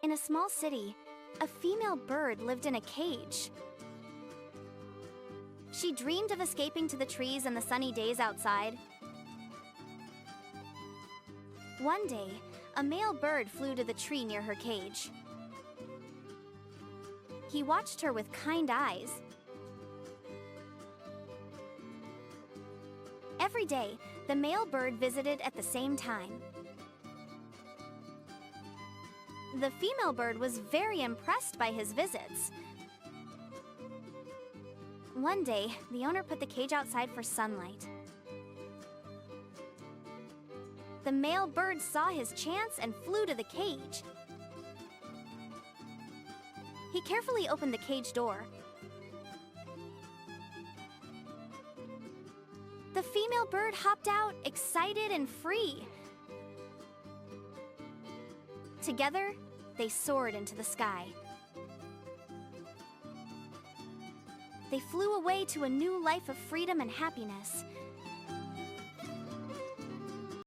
In a small city, a female bird lived in a cage. She dreamed of escaping to the trees and the sunny days outside. One day, a male bird flew to the tree near her cage. He watched her with kind eyes. Every day, the male bird visited at the same time. The female bird was very impressed by his visits. One day, the owner put the cage outside for sunlight. The male bird saw his chance and flew to the cage. He carefully opened the cage door. The female bird hopped out, excited and free. Together, they soared into the sky. They flew away to a new life of freedom and happiness.